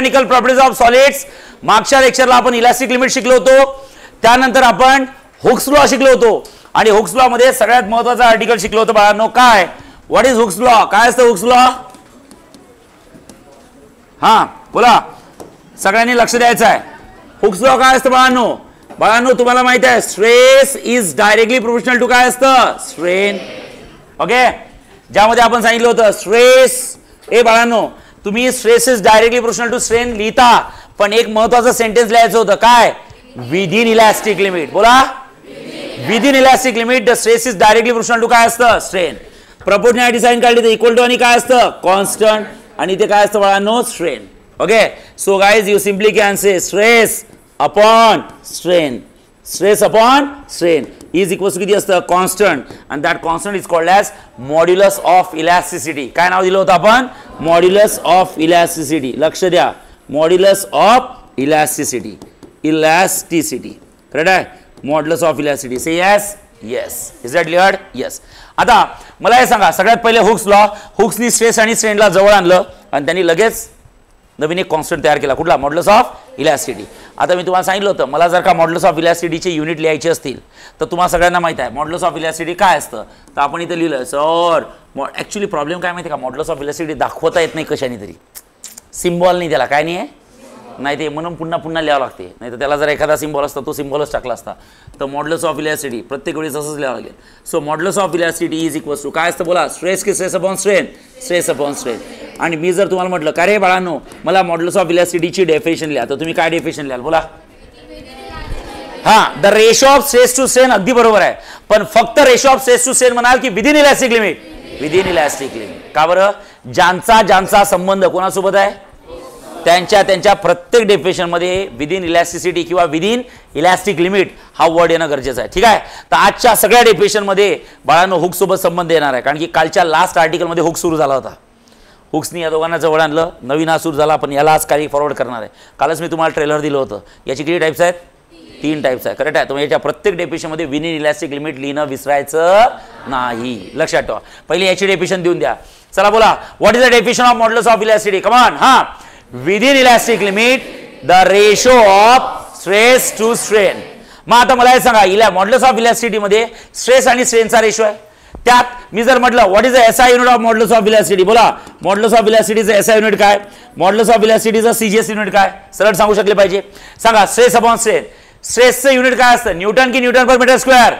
Mechanical properties of solids. मागच्या लेक्चरला आपण elastic limit शिकलो होतो. त्यानंतर आपण हुक्स लॉ शिकलो होतो आणि हुक्स लॉ मध्ये सगळ्यात महत्त्वाचा आर्टिकल शिकलो होतो बाळांनो. काय? What is Hooke's law? काय असतं हुक्स लॉ? हा बोला, सगळ्यांनी लक्ष द्यायचं आहे. हुक्स लॉ काय असतं बाळांनो? बाळांनो तुम्हाला माहिती आहे stress is directly proportional to काय असतं? स्ट्रेन. ओके, ज्यामध्ये आपण सांगितलं होतं स्ट्रेस. बाळांनो तुम्ही stress is directly proportional to strain लिहिता, पण एक महत्त्वाचं सेंटेन्स लिहायचं होतं. काय? Within elastic limit. बोला, within elastic limit the stress is directly proportional to काय असतं? स्ट्रेन. प्रपोर्शनॅलिटी साइन काढली तर इक्वल टू आणि काय असतं? कॉन्स्टंट. आणि ते काय असतं बाळांनो? Strain. Okay, so guys you simply can say stress upon strain, stress upon strain is equals to किती असतं? Constant. And that constant is called as modulus of elasticity. काय नाव दिलं होतं आपण? Modulus of elasticity. लक्ष द्या, modulus of elasticity. Elasticity correct आहे? Modulus of elasticity. Say yes? Yes. Is that clear? Yes. आता मला हे सांगा, सगळ्यात पहिले हुक्स लॉ. हुक्सनी स्ट्रेस आणि स्ट्रेनला जवळ आणलं आणि त्यांनी लगेच नवीन एक कॉन्स्टंट तयार केला. कुठला? Modulus of elasticity. आता मी तुम्हाला सांगितलं होतं, मला जर का मॉड्युलस ऑफ इलॅस्टिसिटीचे युनिट लिहायचे असतील तर तुम्हाला सगळ्यांना माहित आहे मॉड्युलस ऑफ इलॅस्टिसिटी काय असतं. तर आपण इथं लिहिलं सर. ॲक्च्युली प्रॉब्लेम काय माहिती आहे का? मॉड्युलस ऑफ इलॅस्टिसिटी दाखवता येत नाही कशाने तरी. सिम्बॉल नाही त्याला. काय नाही आहे? नाही ते म्हणून पुन्हा पुन्हा लिहावं लागते. नाही तर त्याला जर एखादा सिम्बॉल असता तो सिम्बॉलच टाकला असता. तर मॉड्युलस ऑफ इलॅस्टिसिटी प्रत्येक वेळेस असंच लिहावं लागेल. So modulus of elasticity is equals to काय असतं? बोला, स्ट्रेस की stress upon strain? Stress upon strain. आणि मी जर तुम्हाला म्हटलं का रे बाळांनो मला मॉड्युलस ऑफ इलॅस्टिसिटीची डेफिनेशन लिहा, तर तुम्ही काय डेफिनेशन लिहाल? बोला. The ratio of stress to strain. अगदी बरोबर आहे, पण फक्त ratio of stress to strain म्हणाल की within elastic limit? Within elastic limit. का बरं? ज्यांचा संबंध कोणासोबत आहे? त्यांच्या प्रत्येक डेफिनेशन मध्ये विदिन इलॅस्टिसिटी किंवा विदिन इलॅस्टिक लिमिट हा वर्ड येणं गरजेचं आहे. ठीक आहे? तर आजच्या सगळ्या डेफिनेशन मध्ये बाळांनो हुक सोबत संबंध येणार आहे, कारण की कालच्या लास्ट आर्टिकल मध्ये हुक सुरू झाला होता. हुक्सनी या दोघांना जवळ आणलं, नवीन हा सुरू झाला. आपण याला आज कॅरी फॉरवर्ड करणार आहे. कालच मी तुम्हाला ट्रेलर दिलं होतं. याची किती टाइप्स आहेत? 3 टाइप्स आहे. करेक्ट आहे? तर याच्या प्रत्येक डेफिनेशन मध्ये विदिन इलॅस्टिक लिमिट लिहिणं विसरायचं नाही. लक्षात ठेवा. पहिले याची डेफिनेशन देऊन द्या. चला बोला, what is the definition of modulus of elasticity? Come on. हा, within elastic limit the ratio of stress to strain. मग आता मला हे सांगा, मॉड्युलस ऑफ इलॅस्टिसिटी मध्ये स्ट्रेस आणि स्ट्रेनचा रेशो आहे. त्यात मी जर म्हटलं what is the SI unit of modulus of elasticity? बोला, मॉड्युलस ऑफ इलॅस्टिसिटीचं एसआय युनिट काय? मॉड्युलस ऑफ इलॅस्टिसिटीचं सीजीएस युनिट काय? सरळ सांगू शकले पाहिजे. सांगा, स्ट्रेस अपॉन स्ट्रेन. स्ट्रेसचं युनिट काय असतं? न्यूटन की newton per metre square?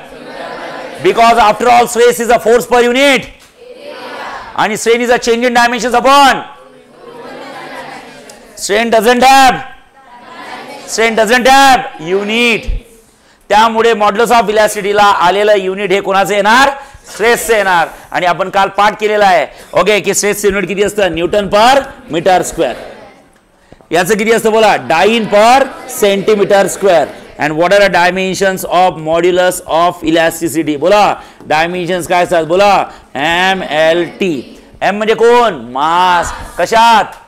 Because after all stress is a force per unit आणि strain is a change in dimensions upon strain doesn't have unit. त्यामुळे मॉड्युलस ऑफ इलॅस्टिसिटीला आलेलं unit हे कोणाचं येणार? स्ट्रेसचं येणार. आणि आपण काल पाठ केलेला आहे ओके की स्ट्रेसचं युनिट किती असतं? Newton per metre square. याचं किती असतं? बोला, dyne per centimetre square. And what are the dimensions of modulus of elasticity? बोला, डायमेन्शन्स काय असतात? बोला, MLT. एम म्हणजे कोण? मास. कशात?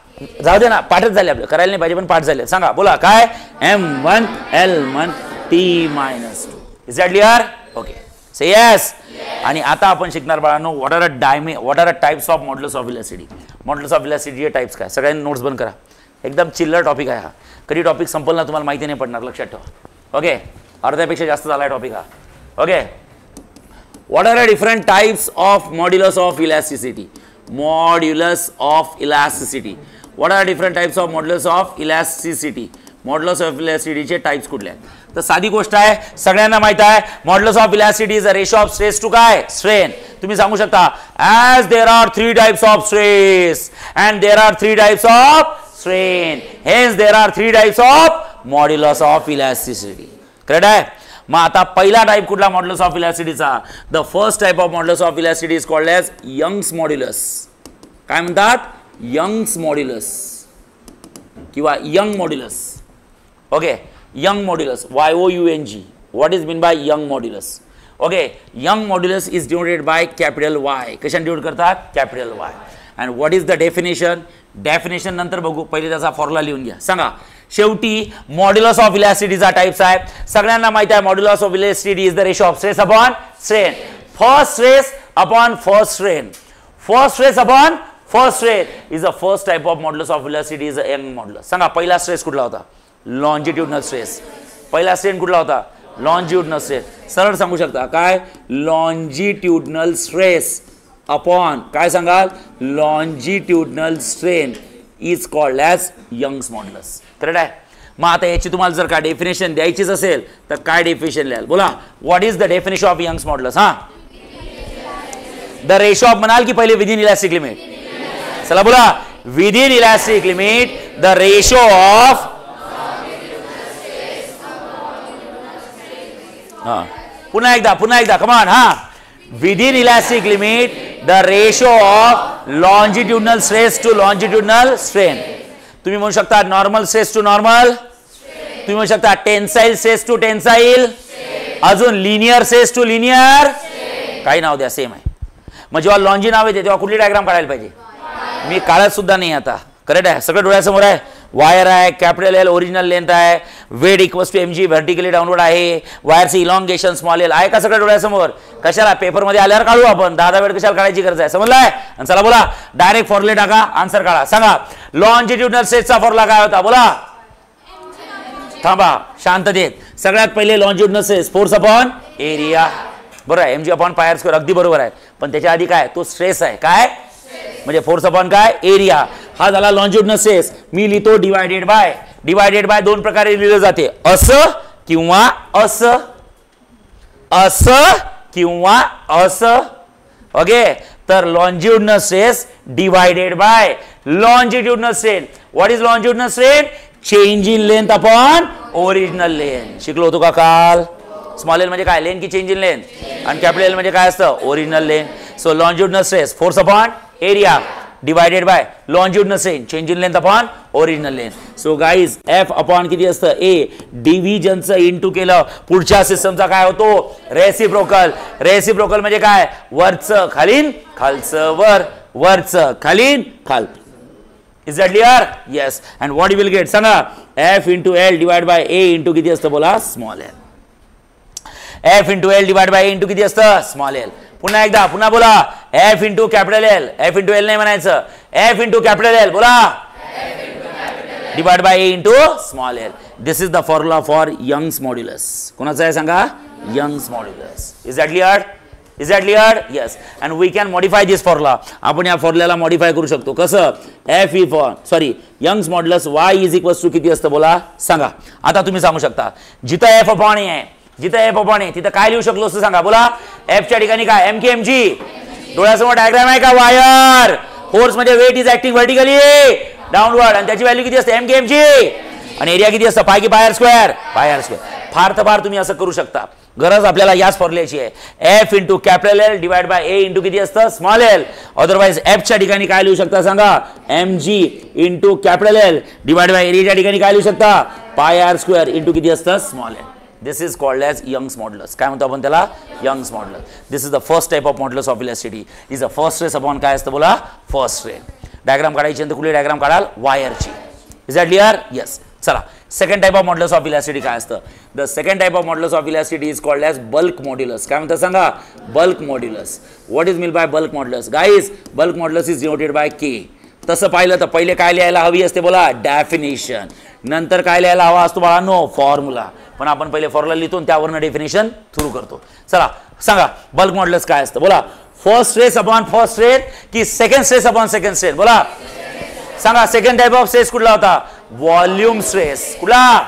जाऊ दे ना, पाठच झाले आपले, करायला नाही पाहिजे पण पाठ झाले. सांगा, बोला काय? M1 L1 T-2. Is that clear? Okay, say yes. आणि आता आपण शिकणार बाळांनो what are the types of modulus of elasticity. Modulus of इलॅस्टिसिटीचे टाइप्स काय? सगळ्यांनी नोट्स बंद करा. एकदम चिल्लर टॉपिक आहे हा. कधी टॉपिक संपल ना तुम्हाला माहिती नाही पडणार. लक्षात ठेवा. ओके, अर्ध्यापेक्षा जास्त झाला टॉपिक हा. Okay, what are the different types of modulus of elasticity? Modulus of elasticity. What are different types of modulus of elasticity? Modulus of इलॅस्टिसिटीचे टाइप्स कुठले आहेत? तर साधी गोष्ट आहे, सगळ्यांना माहित आहे modulus of elasticity is a ratio of stress to काय? स्ट्रेन. तुम्ही सांगू शकता as there are 3 types of stress and there are 3 types of strain, hence there are 3 types of modulus of elasticity. Correct आहे? मग आता पहिला type कुठला modulus of इलॅस्टिसिटीचा? The first type of modulus of elasticity is called as Young's modulus. काय म्हणतात? Young's modulus किंवा Young modulus. Okay, Young modulus, YOUNG. What is mean by Young modulus? Okay, Young modulus is denoted by capital Y. कशाने denote करतात? Capital Y. And what is the definition? Definition नंतर बघू, पहिले त्याचा formula लिहून घ्या. सांगा, शेवटी मॉड्युलस ऑफ इलॅस्टिसिटीचा टाइप्स आहे. सगळ्यांना माहिती आहे modulus of elasticity is the ratio of stress upon strain. First stress upon first strain, first stress upon first stress is the first type of modulus of velocity is a young modulus. सांगा पहिला stress कुठला होता? Longitudinal stress. पहिला strain कुठला होता? Longitudinal stress. सरळ सांगू शकता काय? लॉन्जिट्युडनल स्ट्रेस अपॉन काय सांगाल? Longitudinal strain is called as Young's modulus. Correct आहे. मग आता याची तुम्हाला जर का डेफिनेशन द्यायचीच असेल तर काय डेफिनेशन लिहाल? बोला, what is the definition of Young's modulus? हा, द रेशो ऑफ म्हणाल की पहिले विदिन इलास्टिक लिमिट? चला बोला, within elastic limit the ratio of. पुन्हा एकदा कमान. हा, within elastic limit the ratio of longitudinal stress to longitudinal strain. तुम्ही म्हणू शकता नॉर्मल स्ट्रेस टू नॉर्मल, तुम्ही म्हणू शकता टेन्साइल स्ट्रेस टू टेन्साइल, अजून लिनियर स्ट्रेस टू लिनियर, काही नाव द्या, सेम आहे. मग जेव्हा लॉन्जी नाव येते तेव्हा कुठली डायग्राम काढायला पाहिजे? मी काढत सुद्धा नाही आता. करेक्ट आहे. सगळं डोळ्यासमोर आहे. वायर आहे, कॅपिटल एल ओरिजिनल लेंथ आहे, weight equals to mg vertically downward आहे, वायरची इलॉंगेशन स्मॉल एल आहे का सगळं डोळ्यासमोर? कशाला पेपरमध्ये आल्यावर काढू आपण, 10 वेळ कशाला काढायची गरज आहे? समजलाय? आणि चला बोला, डायरेक्ट फॉर्म्युले टाका, आन्सर काढा. सांगा लॉन्जिट्युडनल स्ट्रेसचा फॉर्म्युला काय होता? बोला. थांबा शांततेत. सगळ्यात पहिले longitudinal stress force upon area. बरोबर आहे, mg upon pi r square. अगदी बरोबर आहे. पण त्याच्या आधी काय? तो स्ट्रेस आहे. काय म्हणजे फोर्स अपॉन काय? एरिया. हा झाला लॉन्जिट्युडनल स्ट्रेस. मी लिहितो डिवायडेड बाय दोन प्रकारे लिहिलं जाते, असं किंवा असं, असं किंवा असं. ओके, तर longitudinal stress divided by longitudinal strain. What is longitudinal strain? Change in length upon original length. शिकलो होतो का काल? स्मॉल एल म्हणजे काय? लेंथ की चेंज इन लेंथ. आणि कॅपिटल एल म्हणजे काय असतं? Original length. So longitudinal stress force upon area divided by longitudinal strain change in length upon original length. So guys F upon किती असतं? ए. डिव्हिजनचं इंटू केलं पुढच्या सिस्टमचा काय होतो? रेसिप्रोकल. रेसिप्रोकल म्हणजे काय? वरचं खालीन, खालचं वर, वरचं खालीन, खाल. Is that clear? Yes. And what you will get? सांगा F into L divide by A into किती असतं? बोला, small L. F into L divide by A into किती असतं? Small L. पुन्हा एकदा, पुन्हा बोला, F into capital L. F into L नाही म्हणायचं, एफ इंटू कॅपिटल एल. बोला, divide by A into small L. This is the formula for Young's modulus. कोणाचं आहे सांगा? Young's modulus. Is that clear? Is that clear? Yes. And we can modify this formula. आपण या फॉर्म्युल्याला modify करू शकतो. कसं? F E for Young's modulus Y is equals to किती असतं? बोला, सांगा. आता तुम्ही सांगू शकता जिथं एफ अपॉन ए आहे, जिथं एफ अपॉन ए, तिथं काय लिहू शकलो असं सांगा? बोला, एफच्या ठिकाणी काय? M K M G. डोळ्यासमोर डायग्राम आहे का? वायर फोर्स म्हणजे weight is acting vertically downward, आणि त्याची व्हॅल्यू किती असते? M K M G. आणि एरिया किती असतं? पाय की pi r square? Pi r square. फार तर फार तुम्ही असं करू शकता. गरज आपल्याला याच फॉर्म्युल्याची आहे. F into capital L divide by A into किती असतं? Small L. अदरवाइज एफच्या ठिकाणी काय लिहू शकता सांगा? M G into capital L divide by एरियाच्या ठिकाणी काय लिहू शकता? पाय आर स्क्वेअर इंटू किती असतं? Small L. This is called as Young's modulus. काय म्हणतो आपण त्याला? Young's modulus. This is the first type of modulus of elasticity. Is the first stress upon काय असतं? बोला, first strain. डायग्राम काढायची नंतर कुठली डायग्राम काढाल? वायरची. Is that clear? Yes. चला, second type of modulus of elasticity काय असतं? The second type of modulus of elasticity is called as bulk modulus. काय म्हणतात सांगा? Bulk modulus. What is mean by bulk modulus? Guys, bulk modulus is denoted by K. तसं पाहिलं तर पहिले काय लिहायला हवी असते? बोला, डेफिनेशन. नंतर काय लिहायला हवा असतो बाळांनो? फॉर्म्युला. पण आपण पहिले फॉर्म्युला लिहितो त्यावरनं डेफिनेशन सुरू करतो. चला सांगा बल्क मॉड्युलस काय असतं? बोला, first stress upon first strain की second stress upon second strain? बोला, सांगा. सेकंड टाइप ऑफ स्ट्रेस कुठला होता? Volume stress. कुठला?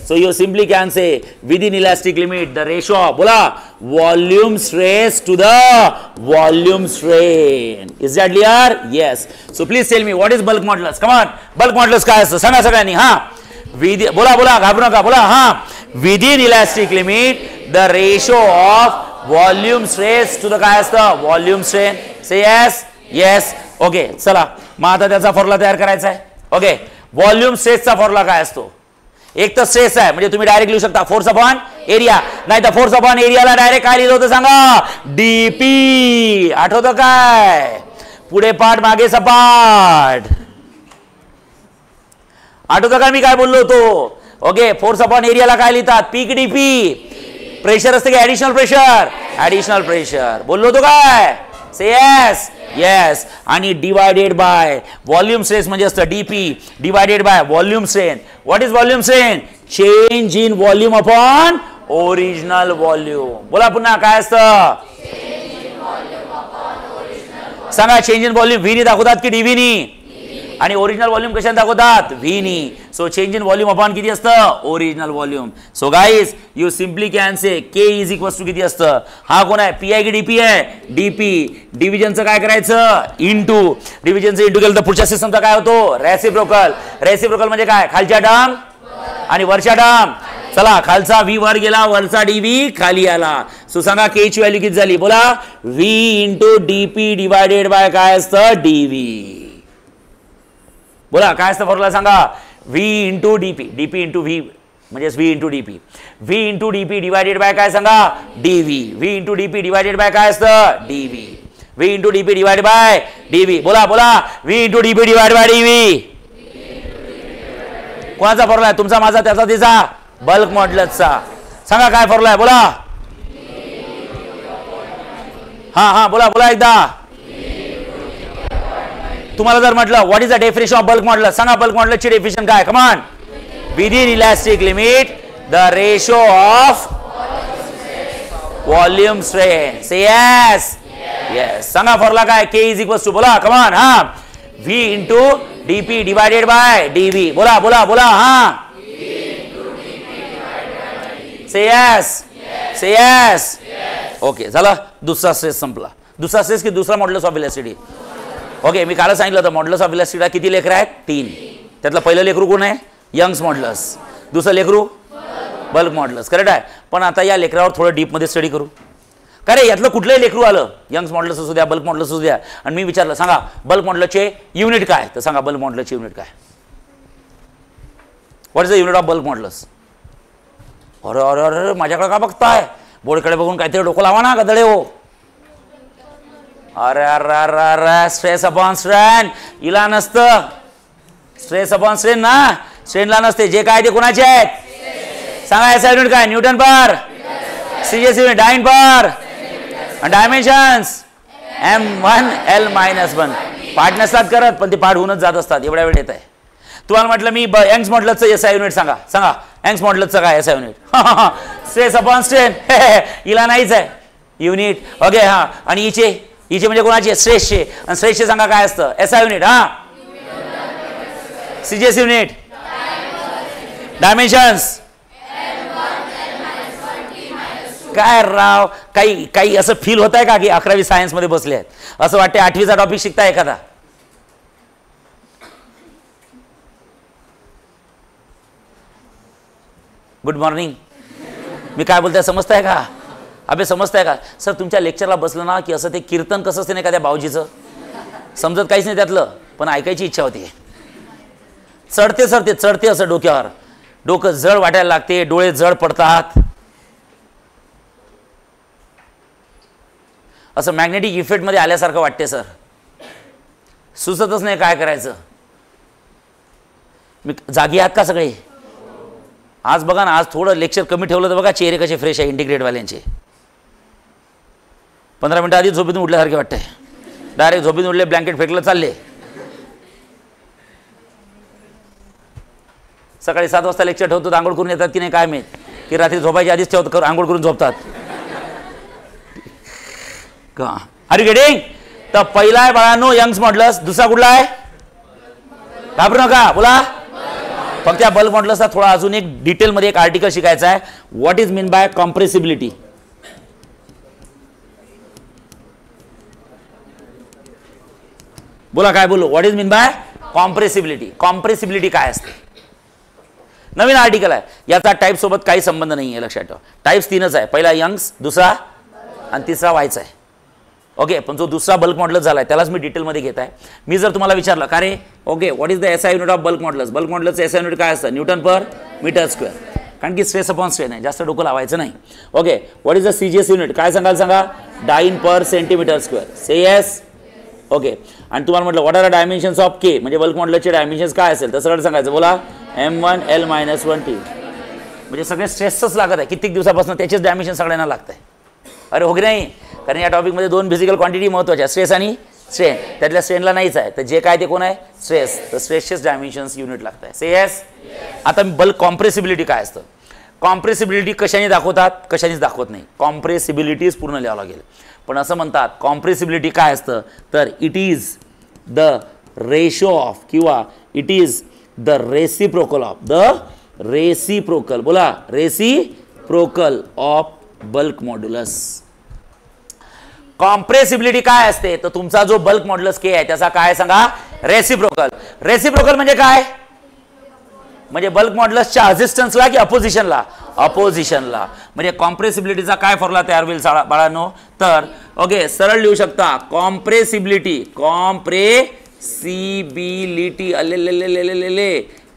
So you simply can say within elastic limit the ratio of बोला volume stress to the volume strain. Is that clear? Yes. So please tell me what is bulk modulus? Come on. Bulk modulus काय असतं? सांगा सगळ्यांनी. हा, बोला बोला, घाबरू नका. बोला, हा, within elastic limit the ratio of volume stress to the काय असतं? volume strain. Say yes. Yes. Okay. चला मग आता त्याचा फॉर्म्युला तयार करायचा आहे. ओके, व्हॉल्यूम स्ट्रेसचा फॉर्म्युला काय असतो? एक तर स्ट्रेस आहे म्हणजे तुम्ही डायरेक्ट लिहू शकता फोर्स अपॉन एरिया, नाही तर फोर्स अपॉन एरियाला डायरेक्ट काय लिहिलं होतं सांगा? डीपी. आठवतं काय? पुढे पाठ मागे सपाट. आठवतं का मी काय बोललो होतो? ओके, फोर्स अपॉन एरियाला काय लिहितात? पीक डीपी. प्रेशर असतं की ऍडिशनल प्रेशर? Additional pressure. बोललो होतो काय? से येस येस. आणि डिवायडेड बाय व्हॉल्यूम स्ट्रेस म्हणजे असतं DP divided by volume strain. What is volume strain? Change in volume upon original volume. बोला पुन्हा काय असतं? सांगा. चेंज इन व्हॉल्यूम व्ही नी दाखवतात की डीव्ही नी? आणि ओरिजिनल व्हॉल्यूम कशाने दाखवतात? व्ही नी. So change in volume upon किती असतं? Original volume. So guys you simply can say K is equal to किती असतं? हा कोण आहे? पी आहे की डीपी आहे? डीपी. डिव्हिजनचं काय करायचं? इंटू. डिव्हिजनचं इंटू केलं तर पुढच्या सिस्टमचा काय होतो? रेसिप्रोकल. रेसिप्रोकल म्हणजे काय? खालच्या टर्म आणि वरच्या टर्म. चला खालचा व्ही वर गेला वरचा डीव्ही खाली आला. सो सांगा के ची व्हॅल्यू किती झाली? बोला. V into DP divided by काय असतं? डीव्ही. बोला काय असतं फॉर्म्युला सांगा? V into DP. DP into V म्हणजे V into DP. V into DP divided by काय सांगा? DV. V into DP divided by काय असतं? DV. V into DP divided by DV. बोला बोला. V into DP divided by DV. कोणाचा formula आहे? तुमचा माझा त्याचा तिचा? बल्क मॉड्युलसचा. सांगा काय फॉर्म्युला आहे? बोला. हा हा बोला बोला एकदा. तुम्हाला जर म्हटलं what is the definition of bulk modulus सांगा. बल्क मॉड्युलसची डेफिनेशन काय? Come on. Within elastic limit the ratio of volume strain. Say yes yes. सांगा फॉर्म्युला काय? के इज इक्वल टू बोला कम ऑन. हा V into DP divided by DV. बोला बोला बोला. हा say yes say yes. Okay झालं. दुसरा स्ट्रेस संपला. दुसरा स्ट्रेस की दुसरा मॉड्युलस ऑफ इलास्टिसिटी. ओके मी काल सांगितलं होतं मॉड्युलस ऑफ इलास्टिसिटीला किती लेकर आहेत? 3. त्यातलं पहिलं लेकरू कोण आहे? Young's modulus. दुसरं लेकरू बल्क मॉड्युलस. करेक्ट आहे. पण आता या लेकरावर थोडं डीपमध्ये स्टडी करू. का रे यातलं कुठलंही लेकरू आलं यंग्स मॉड्युलस असू द्या बल्क मॉड्युलस असू द्या आणि मी विचारलं सांगा बल्क मॉड्युलसचे युनिट काय? तर सांगा बल्क मॉड्युलसचे युनिट काय? What is the unit of bulk modulus? अरे अरे अरे माझ्याकडे का बघताय? बोर्डकडे बघून काहीतरी डोकं लावा ना गदडे हो. अरे अरे अरे अरे स्ट्रेस अपॉन स्ट्रेन इला नसतं. स्ट्रेस अपॉन स्ट्रेन ना स्ट्रेनला नसते. जे काय ते कोणाचे आहेत? सांगा याचा युनिट काय? Newton per. CGS unit dyne per. Dimensions M1 L-1. पाठ नसतात करत पण ते पाठ होऊनच जात असतात. एवढ्या वेळ येत आहे. तुम्हाला म्हटलं मी यंग्स मॉड्युलसचं एसआय युनिट सांगा. सांगा यंग्स मॉड्युलसचं काय SI unit? Stress upon strain. हिला नाहीच आहे युनिट. ओके हा. आणि हिचे म्हणजे कोणाचे? स्ट्रेसचे. आणि स्ट्रेसचे सांगा काय असतं? SI unit. हा सीजीएस युनिट डायमेन्शन्स काय राव काही काही असं फील होत आहे का की 11वी सायन्स मध्ये बसले आहेत? असं वाटते 8वीचा टॉपिक शिकताय एखादा. Good morning. मी काय बोलताय समजताय का? अबे समजताय का? सर तुमच्या लेक्चरला बसलं ना की असं ते कीर्तन कसं असते ना एखाद्या बावजीचं समजत काहीच नाही त्यातलं पण ऐकायची इच्छा होती. चढते सरते चढते असं डोक्यावर. डोकं जड वाटायला लागते. डोळे जड पडतात. असं मॅग्नेटिक इफेक्ट मध्ये आल्यासारखं वाटते सर. सुचतच नाही काय करायचं. मी जागी आहात का सगळे? आज बघा ना आज थोडं लेक्चर कमी ठेवलं तर बघा चेहरे कसे फ्रेश आहे इंटिग्रेटवाल्यांचे. 15 मिनिटं आधी झोपेतून उठल्यासारखे वाटतंय. डायरेक्ट झोपेतून उठले ब्लँकेट फेकलं चालले. सकाळी 7 वाजता लेक्चर ठेवतो आंघोळ करून येतात की नाही काय माहीत की रात्री झोपायच्या आधीच ठेवतो आंघोळ करून झोपतात का? Are you getting? तर पहिला आहे बाळांनो यंग्स मॉड्युलस. दुसरा कुठला आहे? घाबरू नका बोला. फक्त या बल्क मॉड्युलसचा थोडा अजून एक डिटेलमध्ये एक आर्टिकल शिकायचा आहे. What is mean bye compressibility. बोला काय बोलू? What is mean bye compressibility. Compressibility काय असते? नवीन आर्टिकल आहे. याचा टाईप सोबत काही संबंध नाही आहे लक्षात ठेवा. टाईप्स 3च आहे. पहिला यंग्स दुसरा आणि तिसरा व्हायचा आहे. ओके पण जो दुसरा बल्क मॉड्युलस झाला आहे त्यालाच मी डिटेलमध्ये घेत आहे. मी जर तुम्हाला विचारलं का रे okay what is the SI unit of bulk modulus. Bulk मॉड्युलसचं एसआय युनिट काय असतं? Newton per metre square. कारण की स्ट्रेस अपॉन स्ट्रेन आहे जास्त डोकं लावायचं नाही. Okay what is the CGS unit काय सांगाल सांगा? Dyne per centimetre square. Say yes. Okay आणि तुम्हाला म्हटलं what are the dimensions of K म्हणजे बल्क मॉड्युलसचे डायमेन्शन्स काय असेल तर सरळ सांगायचं. बोला M1 L-1T. म्हणजे सगळे स्ट्रेसच लागत आहे कित्येक दिवसापासून त्याचेच डायमेन्शन सगळ्यांना लागत आहे. अरे हो की नाही? कारण या टॉपिकमध्ये दोन फिजिकल क्वांटिटी महत्त्वाच्या, स्ट्रेस आणि स्ट्रेन. त्यातल्या स्ट्रेनला नाहीच आहे, तर जे काय ते कोण आहे, स्ट्रेस. तर स्ट्रेसचेच डायमेन्शन्स युनिट लागत आहे. से येस. आता बल्क कॉम्प्रेसिबिलिटी काय असतं? कॉम्प्रेसिबिलिटी कशाने दाखवतात, कशानेच दाखवत नाही. कॉम्प्रेसिबिलिटीज पूर्ण लिहावं लागेल. पण असं म्हणतात कॉम्प्रेसिबिलिटी काय असतं, तर it is the ratio of किंवा it is the reciprocal of, the reciprocal, बोला reciprocal of bulk modulus. Compressibility काय असते, तर तुमचा जो बल्क मॉड्युलस के आहे त्याचा काय सांगा, रेसिप्रोकल. रेसिप्रोकल म्हणजे काय, म्हणजे बल्क मॉड्युलसच्या असिस्टन्सला की अपोजिशनला, अपोजिशनला. म्हणजे कॉम्प्रेसिबिलिटीचा काय फॉर्म्युला तयार होईल बाळांनो, तर ओके सरळ लिहू शकता, compressibility, compressibility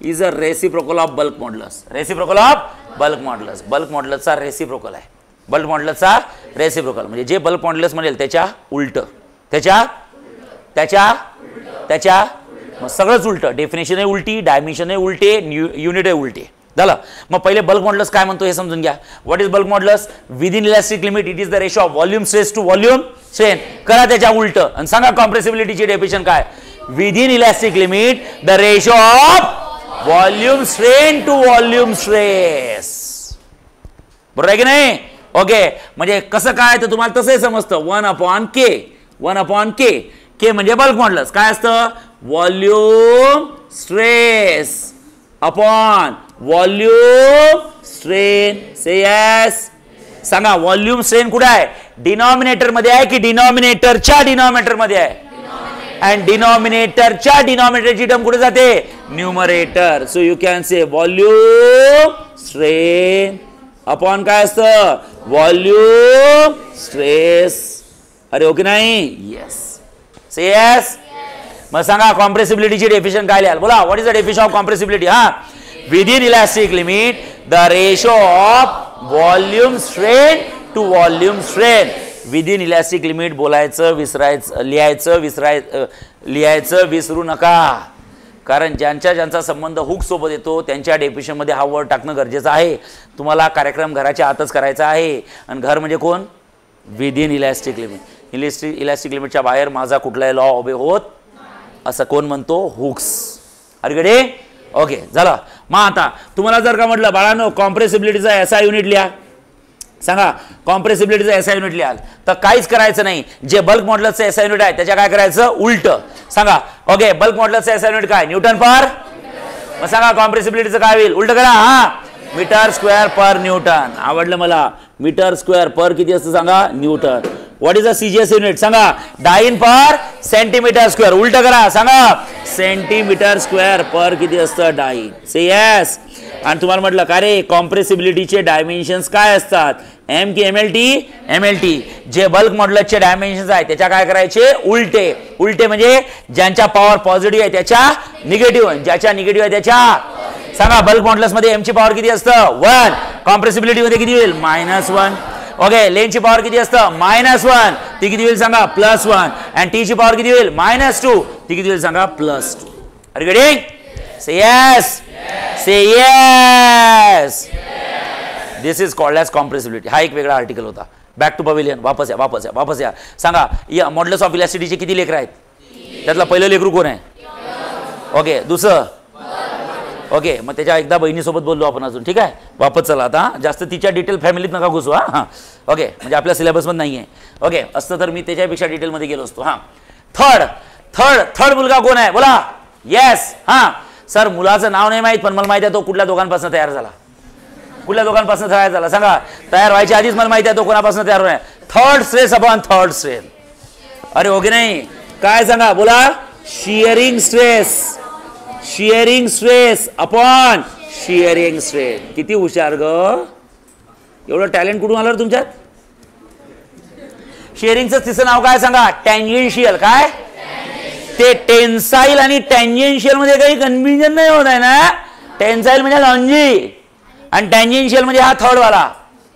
is a reciprocal of bulk modulus. Reciprocal of bulk modulus. Bulk मॉड्युलसचा रेसिप्रोकल आहे. बल्क मॉड्युलसचा रेसिप्रोकल म्हणजे जे बल्क मॉड्युलस म्हणेल त्याच्या उलट, त्याच्या त्याच्या त्याच्या मग सगळंच उलट. डेफिनेशन आहे उलटी, डायमेन्शन आहे उलटे, युनिट आहे उलटे. झालं. मग पहिले बल्क मॉड्युलस काय म्हणतो हे समजून घ्या. What is bulk modulus? Within elastic limit it is the ratio of volume stress to volume strain. करा त्याच्या उलट आणि सांगा कॉम्प्रेसिबिलिटीची डेफिनेशन काय. Within elastic limit the ratio of volume strain to volume stress. बरोबर आहे की नाही? ओके. म्हणजे कसं काय तर तुम्हाला तसंही समजतं. 1/k, 1/k. के म्हणजे बल्क मॉड्युलस. काय असतं? Volume stress upon volume strain. Say yes. सांगा व्हॉल्यूम स्ट्रेन कुठे आहे? डिनॉमिनेटर मध्ये आहे की डिनॉमिनेटरच्या डिनॉमिनेटर मध्ये आहे? अँड डिनॉमिनेटरच्या डिनॉमिनेटरची टर्म कुठे जाते? Numerator. So you can say volume strain upon काय असतं? Volume stress. अरे ओके नाही? येस. Say yes. मग सांगा कॉम्प्रेसिबिलिटीची डेफिनेशन काय लिहाल? बोला what is the definition of compressibility? हा, within elastic limit the ratio of volume strain to volume strain. Within elastic limit बोलायचं विसरायचं, लिहायचं विसरू नका. कारण ज्यांचा संबंध हुक सोबत येतो त्यांच्या डेफिनेशन मध्ये हा वर्ड टाकणं गरजेचं आहे. तुम्हाला कार्यक्रम घराच्या आतच करायचा आहे. आणि घर म्हणजे कोण? Within elastic limit. इलास्टिक लिमिटच्या बाहेर माझा कुठलाही लॉ ओबे होत असं कोण म्हणतो? हुक्स. अरगडे. ओके झालं. मग आता तुम्हाला जर का म्हटलं बाळांनो कॉम्प्रेसिबिलिटीचा एसआय युनिट लिहा, सांगा कॉम्प्रेसिबिलिटीचा एसआय युनिट लिहाल तर काहीच करायचं नाही. जे बल्क मॉड्युलसचं एसआय युनिट आहे त्याच्या काय करायचं? उलट. सांगा ओके बल्क मॉड्युलसचं एसआय युनिट काय? न्यूटन पर. मग सांगा कॉम्प्रेसिबिलिटीचं काय होईल? उलट करा. हा, मीटर स्क्वेअर पर न्यूटन. आवडलं मला. मीटर स्क्वेअर पर किती असतं सांगा? Newton. What is a CGS unit? सांगा डाइन पर सेंटीमीटर स्क्वेअर. उलट करा. सांगा सेंटीमीटर स्क्वेअर पर किती असतं? डाइन. से यस. आणि तुम्हाला म्हटलं का रे कॉम्प्रेसिबिलिटीचे डायमेन्शन्स काय असतात? एम की एमएलटी? एमएलटी. जे बल्क मॉड्युलसचे डायमेन्शन्स आहेत त्याच्या काय करायचे? उलटे. उलटे म्हणजे ज्यांच्या पॉवर पॉझिटिव्ह आहे त्याच्या निगेटिव्ह, ज्याच्या निगेटिव्ह आहे त्याच्या. सांगा बल्क मॉड्युलस मध्ये एम ची पॉवर किती असतं? 1. कॉम्प्रेसिबिलिटी मध्ये किती होईल? -1. ओके. लेनची पॉवर किती असतं? -1. ती किती होईल सांगा? +1. आणि टी ची पॉवर किती होईल? -2. ती किती होईल सांगा? +2. Are you getting? Say yes. Say yes. This is called as compressibility. हा एक वेगळा आर्टिकल होता. Back to pavilion. वापस या, वापस या, वापस या. सांगा या मॉड्युलस ऑफ इलास्टिसिटीचे किती लेकर आहेत? त्यातला पहिलं लेकरू कोण आहे? ओके. दुसरं? ओके. मग त्याच्या एकदा बहिणीसोबत बोललो आपण अजून. ठीक आहे. वापस चला आता. जास्त तिच्या डिटेल फॅमिलीत नका घुसू. हां ओके. म्हणजे आपल्या सिलेबसमध्ये नाही आहे. ओके. असतं तर मी त्याच्यापेक्षा डिटेलमध्ये गेलो असतो. हां. थर्ड मुलगा कोण आहे? बोला. येस. हां सर मुलाचं नाव नाही माहीत पण मला माहिती आहे तो कुठल्या दोघांपासून तयार झाला. कुठल्या दोघांपासून तयार झाला सांगा? तयार व्हायच्या आधीच मला माहिती आहे तो कोणापासून तयार होणार? Third stress upon third strain. अरे ओके नाही? काय सांगा? बोला shearing stress. Shearing stress upon shearing strain. किती हुशार ग. एवढं टॅलेंट कुठून आलं तुमच्यात? शियरिंगचं तिसरं नाव काय सांगा? टँजेन्शियल. काय ते? टेन्साईल आणि टँजेन्शियल मध्ये काही कन्फ्युजन नाही होत आहे ना? टेन्साईल म्हणजे लॉन्जी आणि टँजेन्शियल म्हणजे हा थर्ड वाला.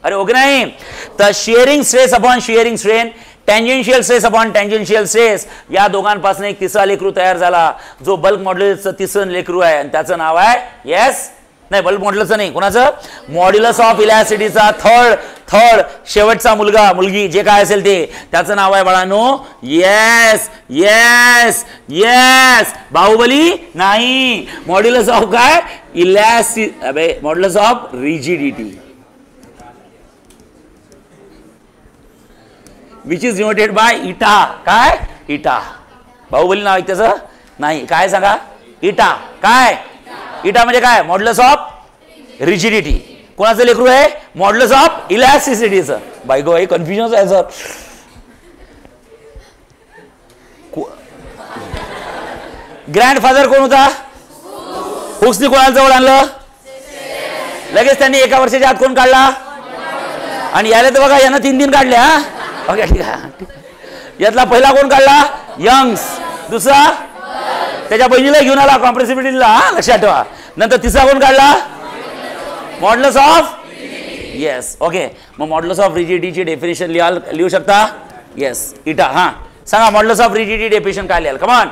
अरे ओके नाही? तर shearing stress upon shearing strain, tangential stress upon tangential stress, या दोघांपासून एक तिसरा लेकरू तयार झाला जो बल्क मॉड्युलसचं तिसरं लेकरू आहे आणि त्याचं नाव आहे येस नाही, बल्ब मॉड्युलसचं नाही, कोणाचं? मॉड्युलस ऑफ इलॅस्टिसिटीचा थर्ड शेवटचा मुलगा मुलगी जे काय असेल ते त्याचं नाव आहे बाळांनो येस येस येस बाहुबली नाही. मॉड्युलस ऑफ काय? Modulus of rigidity which is denoted bye इटा. काय? इटा. बाहुबली नाव आहे त्याचं नाही. काय सांगा? इटा. काय? इटा म्हणजे काय? Modulus of rigidity. कोणाचं लेकरू आहे? मॉड्युलस ऑफ इलॅस्टिसिटीचं. बायको हे कन्फ्युजन आहे सर. ग्रँडफादर कोण होता? हुक्सनी कोणाला जवळ आणलं? लगेच त्यांनी एका वर्षाच्या आत कोण काढला? आणि याला तर बघा यांना 3 दिन काढले. हा ओके ठीक आहे. यातला पहिला कोण काढला? यंग्स. दुसरा त्याच्या बहिणीला घेऊन आला कॉम्प्रेसिबिलिटीला. लक्षात ठेवा. नंतर तिसरा कोण काढला? Modulus of yes. ओके मग मॉड्युलस ऑफ रिजिडिटीची डेफिनेशन लिहू शकता? येस इटा. हा सांगा मॉड्युलस ऑफ रिजिडिटी डेफिनेशन काय लिहाल? कमान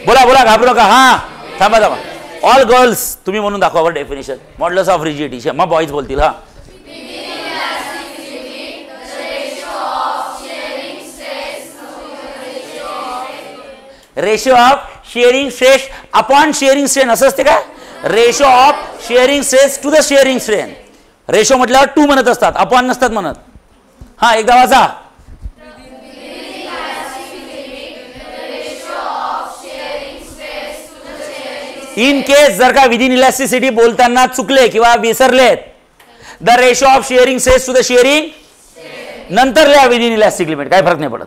बोला बोला घाबरू नका. हा थांबा थांबा. ऑल गर्ल्स तुम्ही म्हणून दाखवा बरं डेफिनेशन मॉड्युलस ऑफ रिजिडिटी. मग बॉईज बोलतील. हा ratio of shearing stress upon shearing strain असं असते का? Ratio of shearing stress to the shearing strain. Ratio म्हटल्यावर 2 म्हणत असतात, अपॉन नसतात म्हणत. हा एकदा वाचा. इन केस जर का विदिन इलॅस्टिसिटी बोलताना चुकले किंवा विसरलेत, the ratio of shearing stress to the shearing नंतर लिहा विदिन इलॅस्टिक लिमिट. काय फरक नाही पडत,